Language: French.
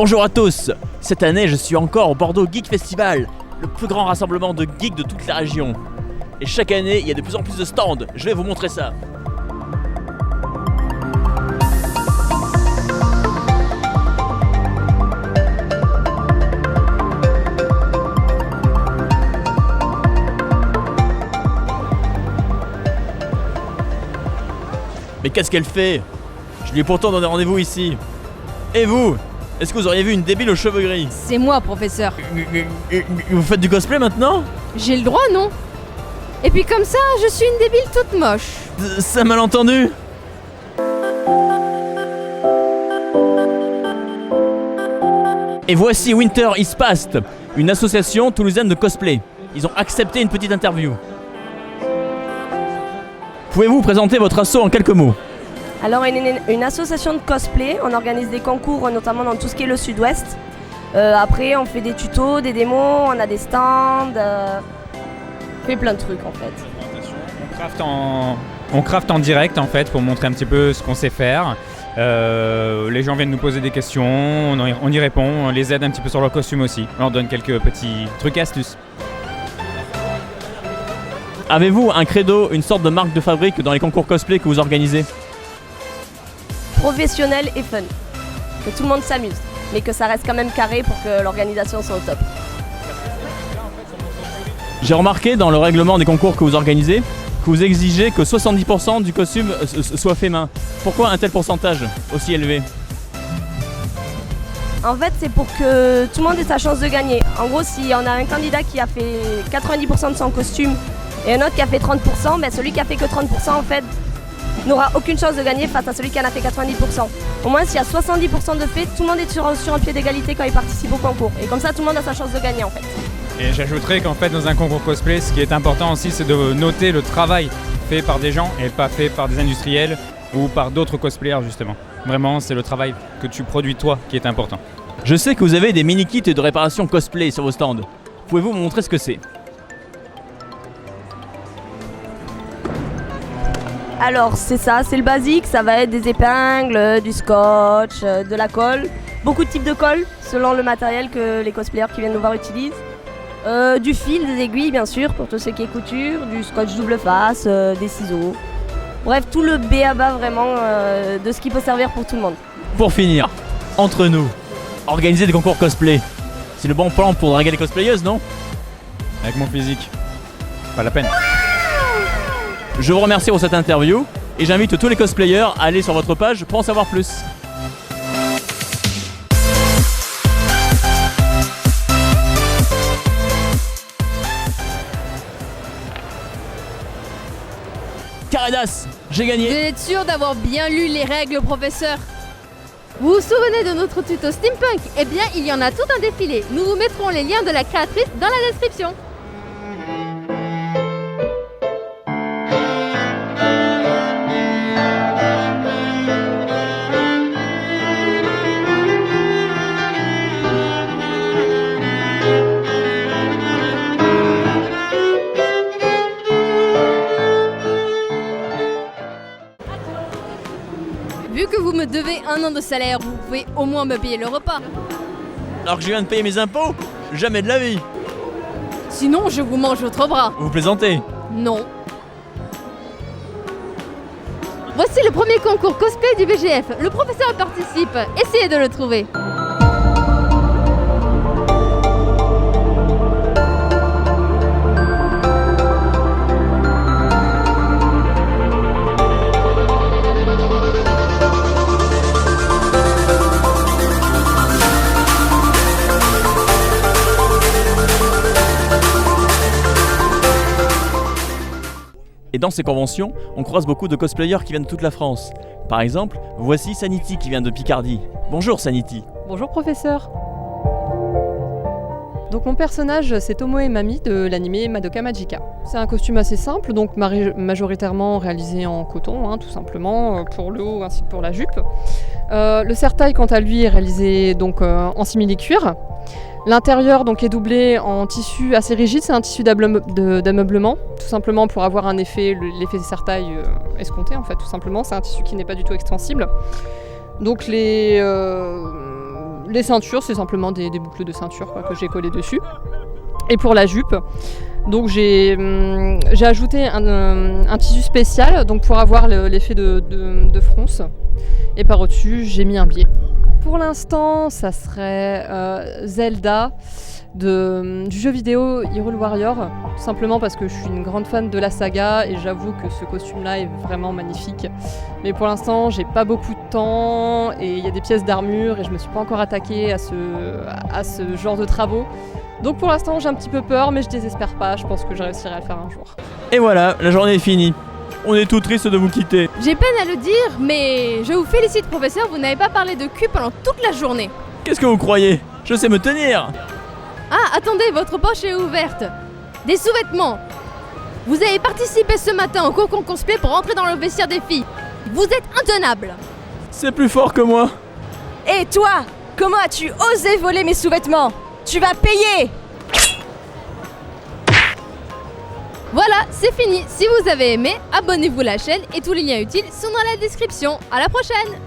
Bonjour à tous. Cette année, je suis encore au Bordeaux Geek Festival, le plus grand rassemblement de geeks de toute la région. Et chaque année, il y a de plus en plus de stands. Je vais vous montrer ça. Mais qu'est-ce qu'elle fait? Je lui ai pourtant donné rendez-vous ici. Et vous? Est-ce que vous auriez vu une débile aux cheveux gris? C'est moi, professeur. Vous faites du cosplay maintenant? J'ai le droit, non? Et puis comme ça, je suis une débile toute moche. C'est un malentendu. Et voici Winter is Past, une association toulousaine de cosplay. Ils ont accepté une petite interview. Pouvez-vous présenter votre asso en quelques mots? Alors, une association de cosplay, on organise des concours notamment dans tout ce qui est le sud-ouest. Après, on fait des tutos, des démos, on a des stands, on fait plein de trucs en fait. On crafte en direct en fait pour montrer un petit peu ce qu'on sait faire. Les gens viennent nous poser des questions, on y répond, on les aide un petit peu sur leur costume aussi. On leur donne quelques petits trucs et astuces. Avez-vous un credo, une sorte de marque de fabrique dans les concours cosplay que vous organisez? Professionnel et fun. Que tout le monde s'amuse, mais que ça reste quand même carré pour que l'organisation soit au top. J'ai remarqué dans le règlement des concours que vous organisez que vous exigez que 70% du costume soit fait main. Pourquoi un tel pourcentage aussi élevé? En fait, c'est pour que tout le monde ait sa chance de gagner. En gros, si on a un candidat qui a fait 90% de son costume et un autre qui a fait 30%, ben celui qui a fait que 30% en fait n'aura aucune chance de gagner face à celui qui en a fait 90%. Au moins, s'il y a 70% de fait, tout le monde est sur un pied d'égalité quand il participe au concours. Et comme ça, tout le monde a sa chance de gagner en fait. Et j'ajouterais qu'en fait, dans un concours cosplay, ce qui est important aussi, c'est de noter le travail fait par des gens et pas fait par des industriels ou par d'autres cosplayers justement. Vraiment, c'est le travail que tu produis toi qui est important. Je sais que vous avez des mini-kits de réparation cosplay sur vos stands. Pouvez-vous me montrer ce que c'est? Alors c'est ça, c'est le basique, ça va être des épingles, du scotch, de la colle, beaucoup de types de colle selon le matériel que les cosplayers qui viennent nous voir utilisent. Du fil, des aiguilles bien sûr pour tout ce qui est couture, du scotch double face, des ciseaux. Bref, tout le b.a.-ba vraiment de ce qui peut servir pour tout le monde. Pour finir, entre nous, organiser des concours cosplay, c'est le bon plan pour draguer les cosplayeuses, non? Avec mon physique, pas la peine. Je vous remercie pour cette interview et j'invite tous les cosplayers à aller sur votre page pour en savoir plus. Caradas, j'ai Vous gagné. êtes sûr d'avoir bien lu les règles, professeur? Vous vous souvenez de notre tuto steampunk? Eh bien, il y en a tout un défilé. Nous vous mettrons les liens de la créatrice dans la description. Vu que vous me devez 1 an de salaire, vous pouvez au moins me payer le repas. Alors que je viens de payer mes impôts? Jamais de la vie. Sinon, je vous mange votre bras. Vous plaisantez? Non. Voici le premier concours cosplay du VGF. Le professeur participe. Essayez de le trouver. Et dans ces conventions, on croise beaucoup de cosplayers qui viennent de toute la France. Par exemple, voici Sanity qui vient de Picardie. Bonjour Sanity. Bonjour professeur. Donc mon personnage c'est Tomoe Mami de l'anime Madoka Magica. C'est un costume assez simple, donc majoritairement réalisé en coton, tout simplement, pour le haut ainsi que pour la jupe. Le serre-taille quant à lui est réalisé donc en simili-cuir. L'intérieur donc est doublé en tissu assez rigide, c'est un tissu d'ameublement, tout simplement pour avoir un effet, l'effet serre-taille escompté en fait, tout simplement. C'est un tissu qui n'est pas du tout extensible. Donc le Les ceintures, c'est simplement des boucles de ceinture quoi, que j'ai collées dessus. Et pour la jupe, donc j'ai ajouté un tissu spécial donc pour avoir l'effet de fronce. Et par au-dessus, j'ai mis un biais. Pour l'instant, ça serait Zelda du jeu vidéo Hyrule Warrior, tout simplement parce que je suis une grande fan de la saga et j'avoue que ce costume-là est vraiment magnifique. Mais pour l'instant, j'ai pas beaucoup de temps et il y a des pièces d'armure et je me suis pas encore attaquée à ce genre de travaux. Donc pour l'instant, j'ai un petit peu peur, mais je désespère pas, je pense que je réussirai à le faire un jour. Et voilà, la journée est finie. On est tout triste de vous quitter. J'ai peine à le dire, mais je vous félicite, professeur, vous n'avez pas parlé de cul pendant toute la journée. Qu'est-ce que vous croyez? Je sais me tenir. Ah, attendez, votre poche est ouverte. Des sous-vêtements. Vous avez participé ce matin au concours cosplay pour entrer dans le vestiaire des filles. Vous êtes intenable. C'est plus fort que moi. Et toi, comment as-tu osé voler mes sous-vêtements? Tu vas payer! Voilà, c'est fini. Si vous avez aimé, abonnez-vous à la chaîne et tous les liens utiles sont dans la description. À la prochaine!